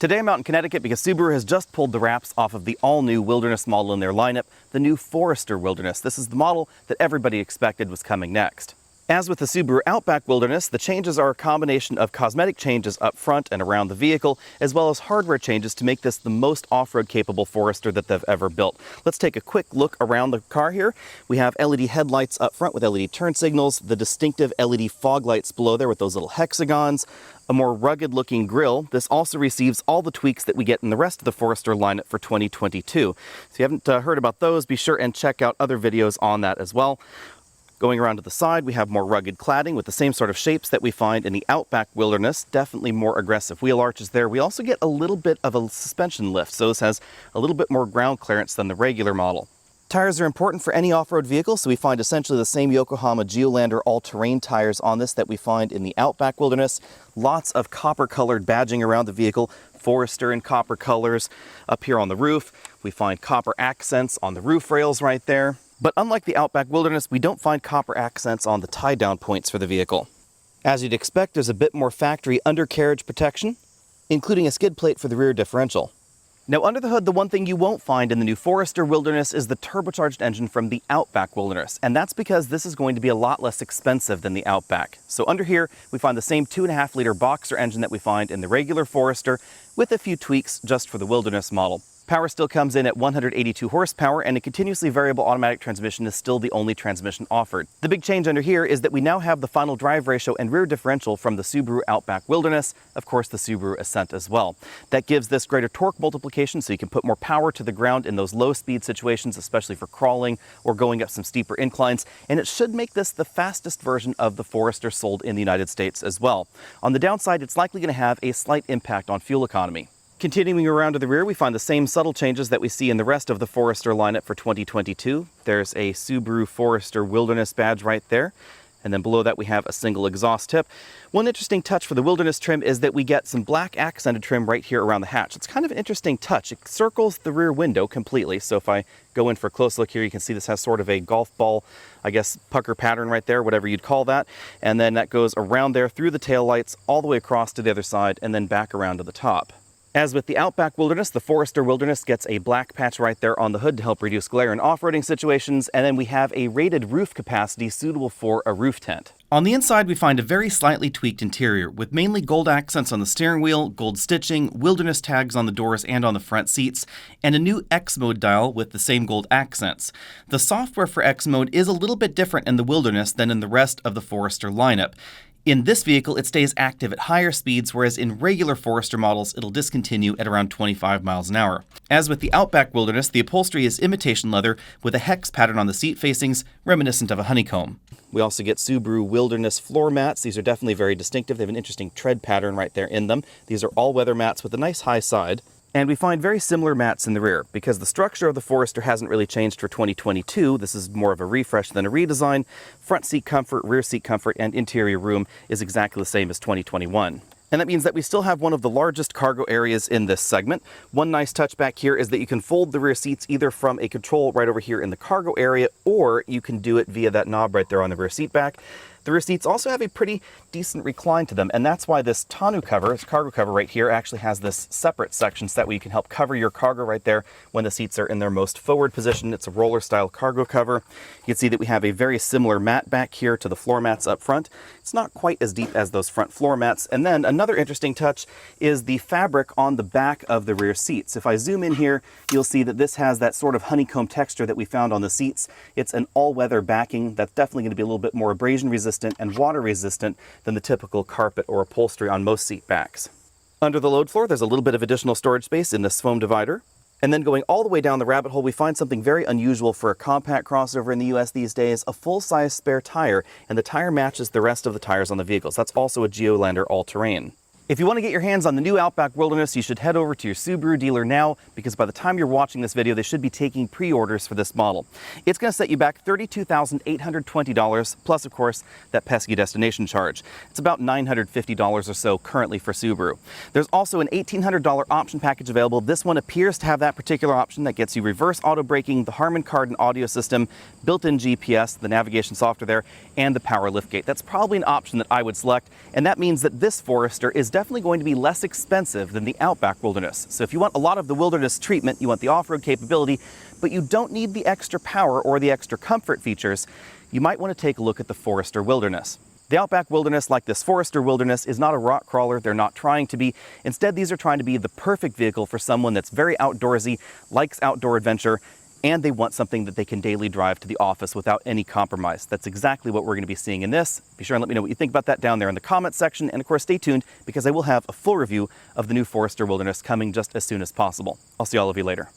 Today I'm out in Connecticut because Subaru has just pulled the wraps off of the all-new Wilderness model in their lineup, the new Forester Wilderness. This is the model that everybody expected was coming next. As with the Subaru Outback Wilderness, the changes are a combination of cosmetic changes up front and around the vehicle, as well as hardware changes to make this the most off-road capable Forester that they've ever built. Let's take a quick look around the car here. We have LED headlights up front with LED turn signals, the distinctive LED fog lights below there with those little hexagons, a more rugged looking grille. This also receives all the tweaks that we get in the rest of the Forester lineup for 2022. If you haven't heard about those, be sure and check out other videos on that as well. Going around to the side, we have more rugged cladding with the same sort of shapes that we find in the Outback Wilderness, definitely more aggressive wheel arches there. We also get a little bit of a suspension lift, so this has a little bit more ground clearance than the regular model. Tires are important for any off-road vehicle, so we find essentially the same Yokohama Geolandar all-terrain tires on this that we find in the Outback Wilderness. Lots of copper-colored badging around the vehicle, Forester in copper colors. Up here on the roof, we find copper accents on the roof rails right there. But unlike the Outback Wilderness, we don't find copper accents on the tie-down points for the vehicle. As you'd expect, there's a bit more factory undercarriage protection, including a skid plate for the rear differential. Now, under the hood, the one thing you won't find in the new Forester Wilderness is the turbocharged engine from the Outback Wilderness, and that's because this is going to be a lot less expensive than the Outback. So under here, we find the same 2.5-liter boxer engine that we find in the regular Forester, with a few tweaks just for the Wilderness model. Power still comes in at 182 horsepower, and a continuously variable automatic transmission is still the only transmission offered. The big change under here is that we now have the final drive ratio and rear differential from the Subaru Outback Wilderness, of course the Subaru Ascent as well. That gives this greater torque multiplication, so you can put more power to the ground in those low speed situations, especially for crawling or going up some steeper inclines, and it should make this the fastest version of the Forester sold in the United States as well. On the downside, it's likely going to have a slight impact on fuel economy. Continuing around to the rear, we find the same subtle changes that we see in the rest of the Forester lineup for 2022. There's a Subaru Forester Wilderness badge right there. And then below that we have a single exhaust tip. One interesting touch for the Wilderness trim is that we get some black accented trim right here around the hatch. It's kind of an interesting touch. It circles the rear window completely. So if I go in for a close look here, you can see this has sort of a golf ball, I guess, pucker pattern right there, whatever you'd call that. And then that goes around there through the taillights, all the way across to the other side, and then back around to the top. As with the Outback Wilderness, the Forester Wilderness gets a black patch right there on the hood to help reduce glare in off-roading situations, and then we have a rated roof capacity suitable for a roof tent. On the inside, we find a very slightly tweaked interior, with mainly gold accents on the steering wheel, gold stitching, Wilderness tags on the doors and on the front seats, and a new X mode dial with the same gold accents. The software for X mode is a little bit different in the Wilderness than in the rest of the Forester lineup. In this vehicle, it stays active at higher speeds, whereas in regular Forester models, it'll discontinue at around 25 miles an hour. As with the Outback Wilderness, the upholstery is imitation leather with a hex pattern on the seat facings, reminiscent of a honeycomb. We also get Subaru Wilderness floor mats. These are definitely very distinctive. They have an interesting tread pattern right there in them. These are all-weather mats with a nice high side. And we find very similar mats in the rear. Because the structure of the Forester hasn't really changed for 2022, this is more of a refresh than a redesign. Front seat comfort, rear seat comfort, and interior room is exactly the same as 2021. And that means that we still have one of the largest cargo areas in this segment. One nice touch back here is that you can fold the rear seats either from a control right over here in the cargo area, or you can do it via that knob right there on the rear seat back. The rear seats also have a pretty decent recline to them, and that's why this tonneau cover, this cargo cover right here, actually has this separate section so that way you can help cover your cargo right there when the seats are in their most forward position. It's a roller style cargo cover. You can see that we have a very similar mat back here to the floor mats up front. It's not quite as deep as those front floor mats. And then another interesting touch is the fabric on the back of the rear seats. If I zoom in here, you'll see that this has that sort of honeycomb texture that we found on the seats. It's an all-weather backing that's definitely going to be a little bit more abrasion resistant and water resistant than the typical carpet or upholstery on most seat backs. Under the load floor, there's a little bit of additional storage space in this foam divider. And then going all the way down the rabbit hole, we find something very unusual for a compact crossover in the US these days, a full-size spare tire, and the tire matches the rest of the tires on the vehicles. That's also a Geolandar all-terrain. If you want to get your hands on the new Outback Wilderness, you should head over to your Subaru dealer now, because by the time you're watching this video, they should be taking pre-orders for this model. It's going to set you back $32,820, plus, of course, that pesky destination charge. It's about $950 or so currently for Subaru. There's also an $1,800 option package available. This one appears to have that particular option that gets you reverse auto braking, the Harman Kardon audio system, built-in GPS, the navigation software there, and the power liftgate. That's probably an option that I would select, and that means that this Forester is definitely definitely going to be less expensive than the Outback Wilderness. So if you want a lot of the wilderness treatment, you want the off-road capability, but you don't need the extra power or the extra comfort features, you might want to take a look at the Forester Wilderness. The Outback Wilderness, like this Forester Wilderness, is not a rock crawler. They're not trying to be. Instead, these are trying to be the perfect vehicle for someone that's very outdoorsy, likes outdoor adventure, and they want something that they can daily drive to the office without any compromise. That's exactly what we're going to be seeing in this. Be sure and let me know what you think about that down there in the comments section. And of course, stay tuned because I will have a full review of the new Forester Wilderness coming just as soon as possible. I'll see all of you later.